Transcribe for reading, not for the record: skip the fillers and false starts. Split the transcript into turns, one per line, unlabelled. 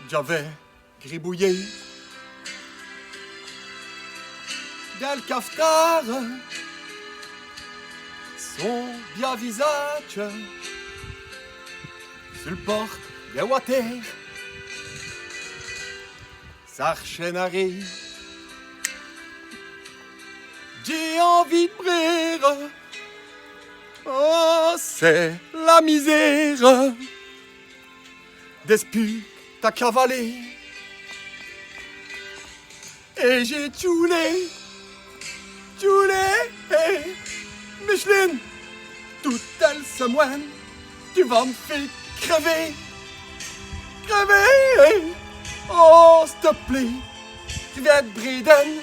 j'avais gribouillé dans le cafetard son bien visage sur le port de water. Sa chaîne arrive, j'ai envie de briller. Oh, c'est la misère d'esprit ta cavalier. Et j'ai toulé, Micheline, toute elle se moine, tu vas me faire crever, crever. Oh, s'il te plaît, tu viens de Bréden.